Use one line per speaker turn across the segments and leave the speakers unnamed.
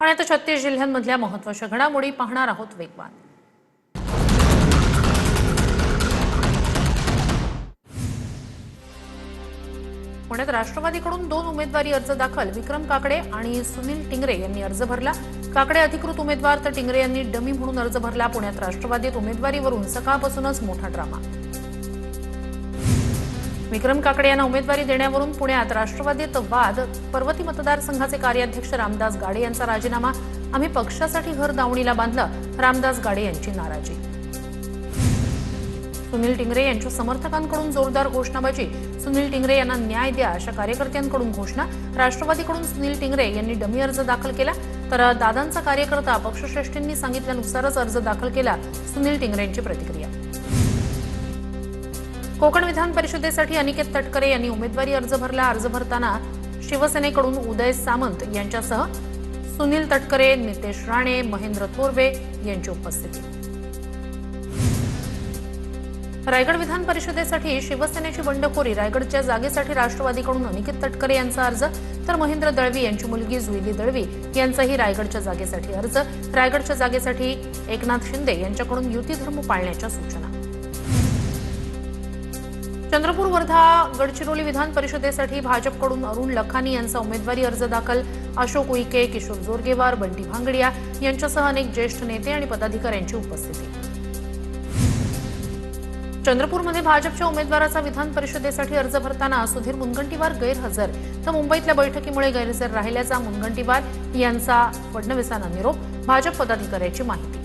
आणि आता 36 जिल्ह्यांमधल्या महत्त्वाच्या घडामोडी पाहणार आहोत वेगवान। पुण्यात राष्ट्रवादीकडून 2 उमेदवारी अर्ज दाखल। विक्रम काकडे आणि सुनील टिंगरे यांनी अर्ज भरला। काकडे अधिकृत उमेदवार तर टिंगरे यांनी डमी म्हणून अर्ज भरला। पुण्यात राष्ट्रवादीत उमेदवारीवरून सकाळपासूनच मोठा ड्रामा। विक्रम काकडे यांना उमेदवारी देण्यावरून पुण्यात राष्ट्रवादीत वाद। पर्वती मतदारसंघाचे कार्याध्यक्ष रामदास गाडे यांचा राजीनामा। आम्ही पक्षासाठी घर दावणीला बांधलं, रामदास गाडे यांची नाराजी। सुनील टिंगरे यांच्या समर्थकांकडून जोरदार घोषणाबाजी। सुनील टिंगरे यांना न्याय द्या अशा कार्यकर्त्यांकडून घोषणा। राष्ट्रवादीकडून सुनील टिंगरे यांनी डमी अर्ज दाखल केला, तर दादांचा कार्यकर्ता पक्षश्रेष्ठींनी सांगितल्यानुसारच अर्ज दाखल केला। सुनील टिंगरेंची प्रतिक्रिया। कोकण विधान परिषदेसाठी अनिकेत तटकरे यांनी उमेदवारी अर्ज भरला। अर्ज भरताना शिवसेनेकडून उदय सामंत यांच्यासह सुनील तटकरे, नितेश राणे, महेंद्र थोरवे यांची उपस्थिती। रायगड विधान परिषदेसाठी शिवसेनेची बंडखोरी। रायगडच्या जागेसाठी राष्ट्रवादीकडून अनिकेत तटकरे यांचा अर्ज, तर महेंद्र दळवी यांची मुलगी जुईली दळवी यांचाही रायगडच्या जागेसाठी अर्ज। रायगडच्या जागेसाठी एकनाथ शिंदे यांच्याकडून युती धर्म पाळण्याच्या सूचना। चंद्रपूर, वर्धा, गडचिरोली विधान परिषदेसाठी भाजपकडून अरुण लखानी यांचा उमेदवारी अर्ज दाखल। अशोक उईके, किशोर जोरगेवार, बंटी भांगडिया यांच्यासह अनेक ज्येष्ठ नेते आणि पदाधिकाऱ्यांची उपस्थिती। चंद्रपूरमध्ये भाजपच्या उमेदवाराचा विधान परिषदेसाठी अर्ज भरताना सुधीर मुनगंटीवार गैरहजर, तर मुंबईतल्या बैठकीमुळे गैरहजर राहिल्याचा मुनगंटीवार यांचा फडणवीसांना निरोप। भाजप पदाधिकाऱ्याची माहिती।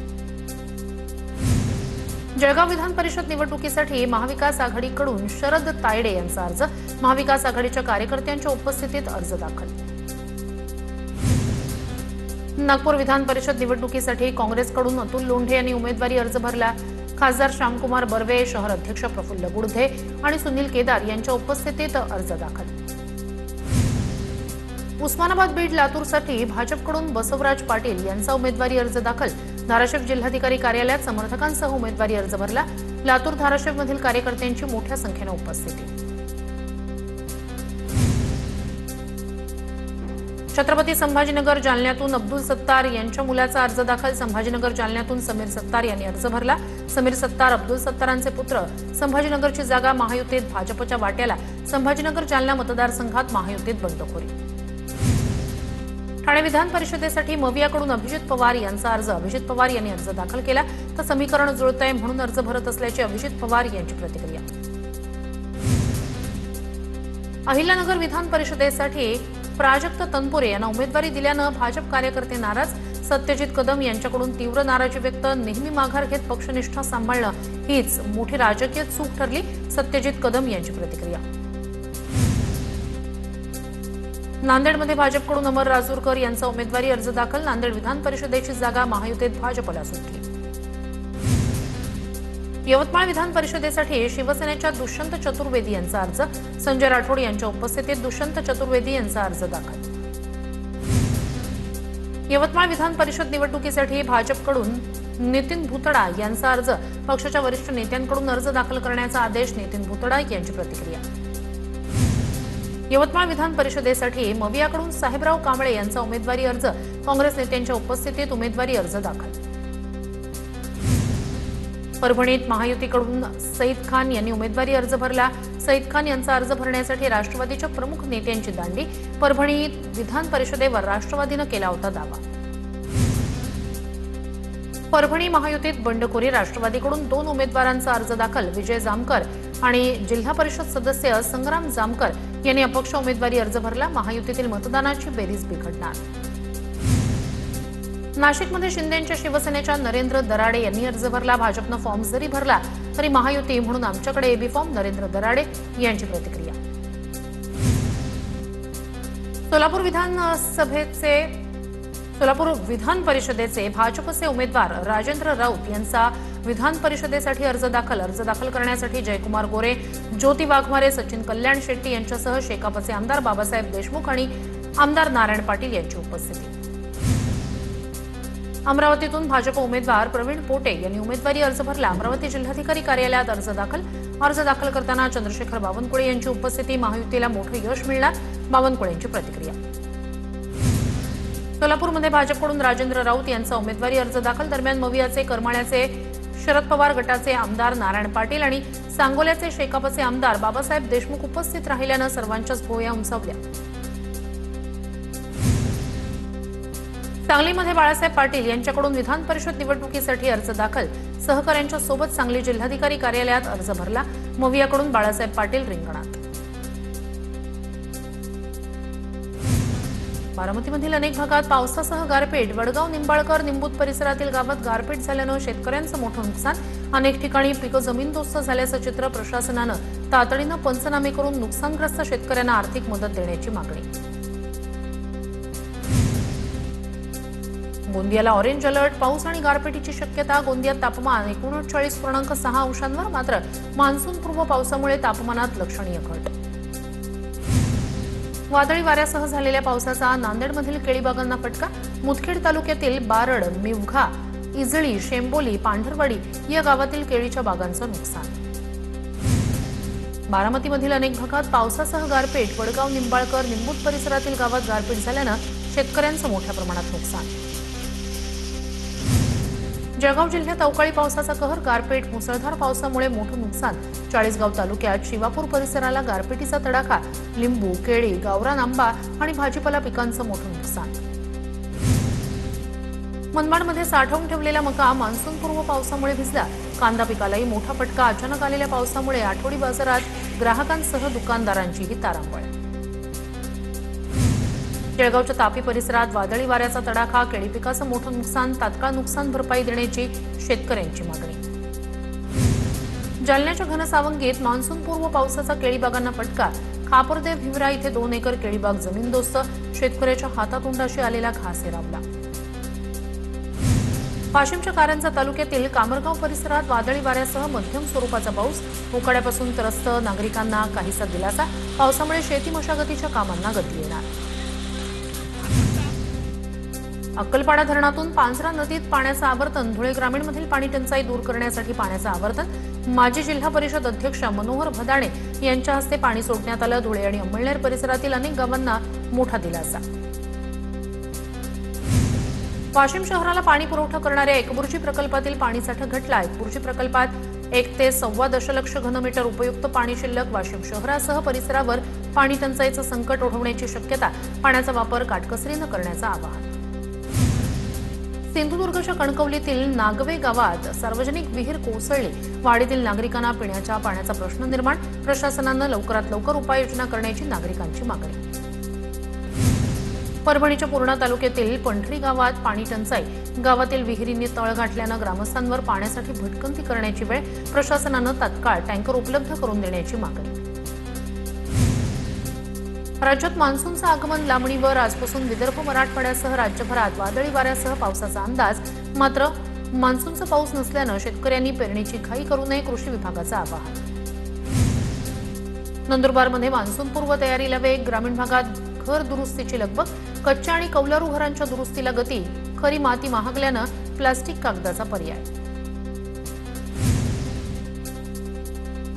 जळगाव विधान परिषद निवडणुकीसाठी महाविकास आघाडीकडून शरद तायडे यांचा अर्ज। महाविकास आघाडीच्या कार्यकर्त्यांच्या उपस्थितीत अर्ज दाखल। नागपूर विधान परिषद निवडणुकीसाठी काँग्रेसकडून अतुल लोंढे यांनी उमेदवारी अर्ज भरला। खासदार श्यामकुमार बर्वे, शहर अध्यक्ष प्रफुल्ल गुडधे आणि सुनील केदार यांच्या उपस्थितीत अर्ज दाखल। उस्मानाबाद, बीड, लातूरसाठी भाजपकडून बसवराज पाटील यांचा उमेदवारी अर्ज दाखल। धाराशिव जिल्हाधिकारी कार्यालयात समर्थकांसह उमेदवारी अर्ज भरला। लातूर, धाराशिवमधील कार्यकर्त्यांची मोठ्या संख्येने उपस्थिती। छत्रपती संभाजीनगर, जालन्यातून अब्दुल सत्तार यांच्या मुलाचा अर्ज दाखल। संभाजीनगर, जालन्यातून समीर सत्तार यांनी अर्ज भरला। समीर सत्तार अब्दुल सत्तारांचे पुत्र। संभाजीनगरची जागा महायुतीत भाजपच्या वाट्याला। संभाजीनगर, जालना मतदारसंघात महायुतीत बंडखोरी। ठाणे विधान परिषदेसाठी मवियाकडून अभिजित पवार यांचा अर्ज। अभिजित पवार यांनी अर्ज दाखल केला, तर समीकरण जुळतंय म्हणून अर्ज भरत असल्याची अभिजित पवार यांची प्रतिक्रिया। अहिल्यानगर विधान परिषदेसाठी प्राजक्त तनपुरे यांना उमेदवारी दिल्यानं भाजप कार्यकर्ते नाराज। सत्यजित कदम यांच्याकडून तीव्र नाराजी व्यक्त। नेहमी माघार घेत पक्षनिष्ठा सांभाळणं हीच मोठी राजकीय चूक ठरली। सत्यजित कदम यांची प्रतिक्रिया। नांदेडमध्ये भाजपकडून अमर राजूरकर यांचा उमेदवारी अर्ज दाखल। नांदेड विधान परिषदेची जागा महायुतीत भाजपला सुटली। यवतमाळ विधान परिषदेसाठी शिवसेनेच्या दुष्यंत चतुर्वेदी यांचा अर्ज। संजय राठोड यांच्या उपस्थितीत दुष्यंत चतुर्वेदी यांचा अर्ज दाखल। यवतमाळ विधान परिषद निवडणुकीसाठी भाजपकडून नितीन भुतडा यांचा अर्ज। पक्षाच्या वरिष्ठ नेत्यांकडून अर्ज दाखल करण्याचा आदेश। नितीन भुतडा यांची प्रतिक्रिया। यवतमाळ विधान परिषदेसाठी मवियाकडून साहेबराव कांबळे यांचा उमेदवारी अर्ज। काँग्रेस नेत्यांच्या उपस्थितीत उमेदवारी अर्ज दाखल। परभणीत महायुतीकडून सईद खान यांनी उमेदवारी अर्ज भरला। सईद खान यांचा अर्ज भरण्यासाठी राष्ट्रवादीच्या प्रमुख नेत्यांची दांडी। परभणीत विधान परिषदेवर राष्ट्रवादीनं केला होता दावा। परभणी महायुतीत बंडखोरी। राष्ट्रवादीकडून 2 उमेदवारांचा अर्ज दाखल। विजय जामकर आणि जिल्हा परिषद सदस्य संग्राम जामकर यांनी अपक्ष उमेदवारी अर्ज भरला। महायुतीतील मतदानाची बेरीज बिघडणार। नाशिकमध्ये शिंदेंच्या शिवसेनेच्या नरेंद्र दराडे यांनी अर्ज भरला। भाजपनं फॉर्म जरी भरला तरी महायुती म्हणून आमच्याकडे एबी फॉर्म। नरेंद्र दराडे यांची प्रतिक्रिया। सोलापूर विधान परिषदेचे भाजपचे उमेदवार राजेंद्र राऊत यांचा विधान परिषदेसाठी अर्ज दाखल। अर्ज दाखल करण्यासाठी जयकुमार गोरे, ज्योती वाघमारे, सचिन कल्याण शेट्टी यांच्यासह शेकापचे आमदार बाबासाहेब देशमुख आणि आमदार नारायण पाटील यांची उपस्थिती। अमरावतीतून भाजप उमेदवार प्रवीण पोटे यांनी उमेदवारी अर्ज भरला। अमरावती जिल्हाधिकारी कार्यालयात अर्ज दाखल। अर्ज दाखल करताना चंद्रशेखर बावनकुळे यांची उपस्थिती। महायुतीला मोठं यश मिळणार, बावनकुळेंची प्रतिक्रिया। सोलापूरमध्ये भाजपकडून राजेंद्र राऊत यांचा उमेदवारी अर्ज दाखल. दरम्यान मवियाचे करमाळ्याचे शरद पवार गटाचे आमदार नारायण पाटील आणि सांगोल्याचे शेकापचे आमदार बाबासाहेब देशमुख उपस्थित राहिल्यानं सर्वांच्याच भुवया उंचावल्या. सांगलीमध्ये बाळासाहेब पाटील यांच्याकडून विधान परिषद निवडणुकीसाठी अर्ज दाखल. सहकाऱ्यांच्या सोबत सांगली जिल्हाधिकारी कार्यालयात अर्ज भरला. मवियाकडून बाळासाहेब पाटील रिंगणात. बारामतीमधील अनेक भागात पावसासह गारपीट. वडगाव, निंबाळकर, निंबूत परिसरातील गावात गारपीट झाल्यानं शेतकऱ्यांचं मोठं नुकसान. अनेक ठिकाणी पिकं जमीनदोस्त झाल्याचं चित्र. प्रशासनानं तातडीनं पंचनामे करून नुकसानग्रस्त शेतकऱ्यांना आर्थिक मदत देण्याची मागणी. गोंदियाला ऑरेंज अलर्ट. पाऊस आणि गारपिटीची शक्यता. गोंदियात तापमान 39.6 अंशांवर. मात्र मान्सूनपूर्व पावसामुळे तापमानात लक्षणीय घट. वादळी वाऱ्यासह झालेल्या पावसाचा नांदेडमधील केळीबागांना फटका. मुदखेड तालुक्यातील बारड, मिवघा, इजळी, शेंबोली, पांढरवाडी या गावातील केळीच्या बागांचं नुकसान. बारामतीमधील अनेक भागात पावसासह गारपीट. वडगाव, निंबाळकर, निंबूत परिसरातील गावात गारपीट झाल्यानं शेतकऱ्यांचं मोठ्या प्रमाणात नुकसान. जळगाव जिल्ह्यात अवकाळी पावसाचा कहर. गारपीट. मुसळधार पावसामुळे मोठं नुकसान. चाळीसगाव तालुक्यात शिवापूर परिसराला गारपिटीचा तडाखा. लिंबू, केळी, गावरान आंबा आणि भाजीपाला पिकांचं मोठं नुकसान. मनमाडमध्ये साठवून ठेवलेला मका मान्सूनपूर्व पावसामुळे भिजला. कांदा पिकालाही मोठा फटका. अचानक आलेल्या पावसामुळे आठवडी बाजारात ग्राहकांसह दुकानदारांचीही तारांबळ. जळगावच्या तापी परिसरात वादळी वाऱ्याचा तडाखा. केळी पिकाचं मोठं नुकसान. तात्काळ नुकसान भरपाई देण्याची शेतकऱ्यांची मागणी. जालन्याच्या घनसावंगीत मान्सूनपूर्व पावसाचा केळीबागांना फटका. खापरदेव भिवरा इथे 2 एकर केळीबाग जमीनदोस्त. शेतकऱ्याच्या हातातोंडाशी आलेला घास हिरावला. वाशिमच्या कारंजा तालुक्यातील कामरगाव परिसरात वादळी वाऱ्यासह मध्यम स्वरूपाचा पाऊस. उकाड्यापासून त्रस्त नागरिकांना काहीसा दिलासा. पावसामुळे शेती मशागतीच्या कामांना गती येणार. अक्कलपाडा धरणातून पांझरा नदीत पाण्याचं आवर्तन. धुळे ग्रामीणमधील पाणी टंचाई दूर करण्यासाठी पाण्याचं आवर्तन. माजी जिल्हा परिषद अध्यक्ष मनोहर भदाणे यांच्या हस्ते पाणी सोडण्यात आलं. धुळे आणि अंमळनेर परिसरातील अनेक गावांना मोठा दिलासा. वाशिम शहराला पाणी पुरवठा करणाऱ्या एकबुर्जी प्रकल्पातील पाणीसाठा घटला. एकबुर्जी प्रकल्पात 1 ते 1.25 दशलक्ष घनमीटर उपयुक्त पाणी शिल्लक. वाशिम शहरासह परिसरावर पाणी टंचाईचं संकट ओढवण्याची शक्यता. पाण्याचा वापर काटकसरीनं करण्याचं आवाहन. सिंधुदुर्गच्या कणकवलीतील नागवे गावात सार्वजनिक विहीर कोसळली. वाडीतील नागरिकांना पिण्याच्या पाण्याचा प्रश्न निर्माण. प्रशासनानं लवकरात लवकर उपाययोजना करण्याची नागरिकांची मागणी. परभणीच्या पूर्णा तालुक्यातील पंढरी गावात पाणी टंचाई. गावातील विहिरींनी तळ गाठल्यानं ग्रामस्थांवर पाण्यासाठी भटकंती करण्याची वेळ. प्रशासनानं तात्काळ टँकर उपलब्ध करून देण्याची मागणी. राज्यात मान्सूनचं आगमन लांबणीवर. आजपासून विदर्भ, मराठवाड्यासह राज्यभरात वादळी वाऱ्यासह पावसाचा अंदाज. मात्र मान्सूनचा पाऊस नसल्यानं शेतकऱ्यांनी पेरणीची घाई करू नये. कृषी विभागाचं आवाहन. नंदुरबारमध्ये मान्सूनपूर्व तयारीला वेग. ग्रामीण भागात घर दुरुस्तीची लगबग. कच्च्या आणि कौलारू घरांच्या दुरुस्तीला गती. खरी माती महागल्यानं प्लास्टिक कागदाचा पर्याय.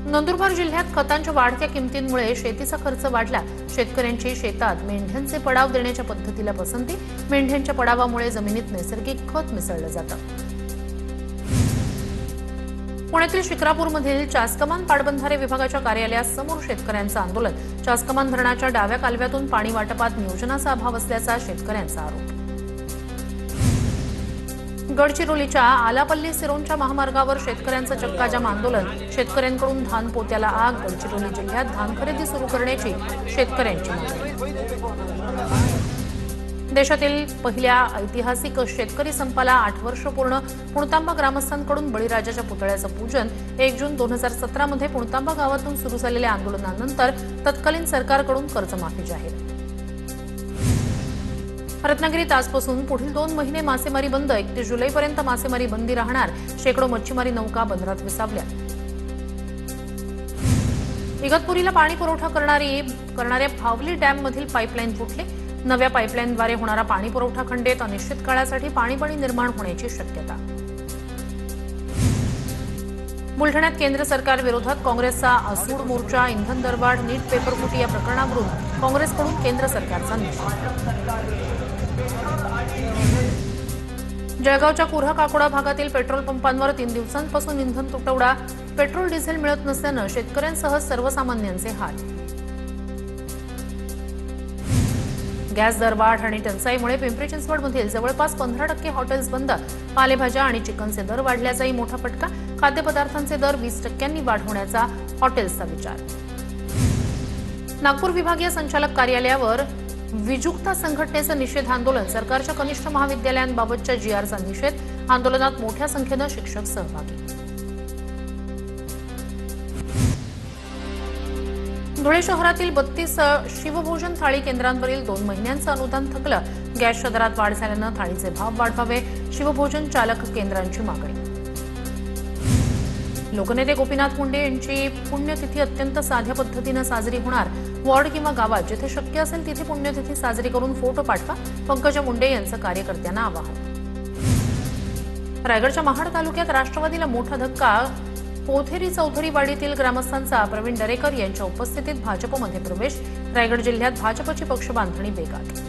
नंदुरबार जिल्ह्यात खतांच्या वाढत्या किमतींमुळे शेतीचा खर्च वाढला. शेतकऱ्यांची शेतात मेंढ्यांचे पडाव देण्याच्या पद्धतीला पसंती. मेंढ्यांच्या पडावामुळे जमिनीत नैसर्गिक खत मिसळलं जातं. पुण्यातील शिक्रापूरमधील चासकमान पाटबंधारे विभागाच्या कार्यालयासमोर शेतकऱ्यांचं आंदोलन. चासकमान धरणाच्या डाव्या कालव्यातून पाणी वाटपात नियोजनाचा अभाव असल्याचा शेतकऱ्यांचा आरोप. गडचिरोलीच्या आलापल्ली सिरोंचा महामार्गावर शेतकऱ्यांचं चक्काजाम आंदोलन. शेतकऱ्यांकडून धान पोत्याला आग. गडचिरोली जिल्ह्यात धान खरेदी सुरू करण्याची शेतकऱ्यांची मागणी. देशातील पहिल्या ऐतिहासिक शेतकरी संपाला 8 वर्ष पूर्ण. पुणतांबा ग्रामस्थांकडून बळीराजाच्या पुतळ्याचं पूजन. 1 जून 2017 मध्ये पुणतांबा गावातून सुरू झालेल्या आंदोलनानंतर तत्कालीन सरकारकडून कर्जमाफी जाहीर. रत्नागिरीत आजपासून पुढील 2 महिने मासेमारी बंद. 31 जुलैपर्यंत मासेमारी बंदी राहणार. शेकडो मच्छीमारी नौका बंदरात विसावल्या. इगतपुरीला पाणी पुरवठा करणाऱ्या भावली डॅममधील पाईपलाईन फुटली. नव्या पाईपलाईनद्वारे होणारा पाणी पुरवठा खंडित. अनिश्चित काळासाठी पाणीबंदी निर्माण होण्याची शक्यता. बुलढाण्यात केंद्र सरकार विरोधात काँग्रेसचा आसूड मोर्चा. इंधन दरवाढ, नीट पेपर फुटी या प्रकरणावरून काँग्रेसकडून केंद्र सरकारचा निषेध. जळगावच्या कुऱ्हा काकोडा भागातील पेट्रोल पंपांवर 3 दिवसांपासून इंधन तुटवडा. पेट्रोल डिझेल मिळत नसल्यानं शेतकऱ्यांसह सर्वसामान्यांचे हाल. गॅस दरवाढ आणि टंचाईमुळे पिंपरी चिंचवडमधील जवळपास 15% हॉटेल्स बंद. पालेभाज्या आणि चिकनचे दर वाढल्याचाही मोठा फटका. खाद्यपदार्थांचे दर 20% वाढवण्याचा हॉटेल्सचा विचार. नागपूर विभागीय संचालक कार्यालयावर विजुक्ता संघटनेचं निषेध आंदोलन. सरकारच्या कनिष्ठ महाविद्यालयांबाबतच्या जीआरचा निषेध. आंदोलनात मोठ्या संख्येनं शिक्षक सहभागी. धुळे शहरातील 32 शिवभोजन थाळी केंद्रांवरील 2 महिन्यांचं अनुदान थकलं. गॅसच्या दरात वाढ झाल्यानं थाळीचे भाव वाढवावे. शिवभोजन चालक केंद्रांची मागणी. लोकनेते गोपीनाथ मुंडे यांची पुण्यतिथी अत्यंत साध्या पद्धतीनं साजरी होणार. वॉर्ड किंवा गावात जिथे शक्य असेल तिथे पुण्यतिथी साजरी करून फोटो पाठवा. पंकजा मुंडे यांचं कार्यकर्त्यांना आवाहन. रायगडच्या महाड तालुक्यात राष्ट्रवादीला मोठा धक्का. पोथेरी चौधरीवाडीतील ग्रामस्थांचा प्रवीण दरेकर यांच्या उपस्थितीत भाजपमध्ये प्रवेश. रायगड जिल्ह्यात भाजपची पक्षबांधणी वेगात.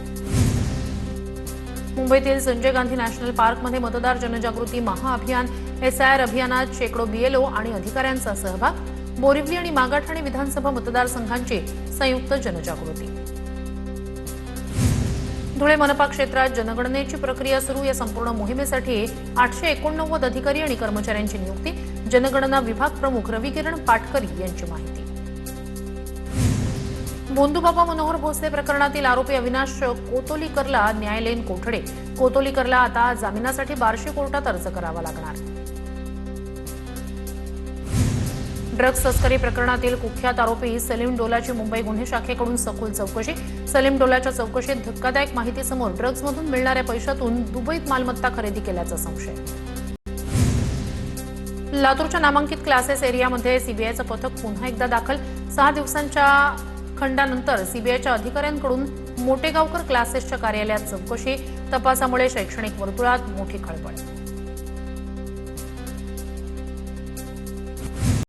मुंबईतील संजय गांधी नॅशनल पार्कमध्ये मतदार जनजागृती महाअभियान. एसआयआर अभियानात शेकडो बीएलओ आणि अधिकाऱ्यांचा सहभाग. बोरिवली आणि मागाठाणे विधानसभा मतदारसंघांची संयुक्त जनजागृती. धुळे मनपा क्षेत्रात जनगणनेची प्रक्रिया सुरू. या संपूर्ण मोहिमेसाठी 889 अधिकारी आणि कर्मचाऱ्यांची नियुक्ती. जनगणना विभाग प्रमुख रविकिरण पाटकरी यांची माहिती. भोंदूबाबा मनोहर भोसले प्रकरणातील आरोपी अविनाश कोतोलीकरला न्यायालयीन कोठडी. कोतोलीकरला आता जामिनासाठी बार्शी कोर्टात अर्ज करावा लागणार. ड्रग्ज तस्करी प्रकरणातील कुख्यात आरोपी सलीम डोलाची मुंबई गुन्हे शाखेकडून सखोल चौकशी. सलीम डोलाच्या चौकशीत धक्कादायक माहिती समोर. ड्रग्जमधून मिळणाऱ्या पैशातून दुबईत मालमत्ता खरेदी केल्याचा संशय. लातूरच्या नामांकित क्लासेस एरियामध्ये सीबीआयचं पथक पुन्हा एकदा दाखल. 6 दिवसांच्या खंडानंतर सीबीआयच्या अधिकाऱ्यांकडून मोटेगावकर क्लासेसच्या कार्यालयात चौकशी. तपासामुळे शैक्षणिक वर्तुळात मोठी खळबळ.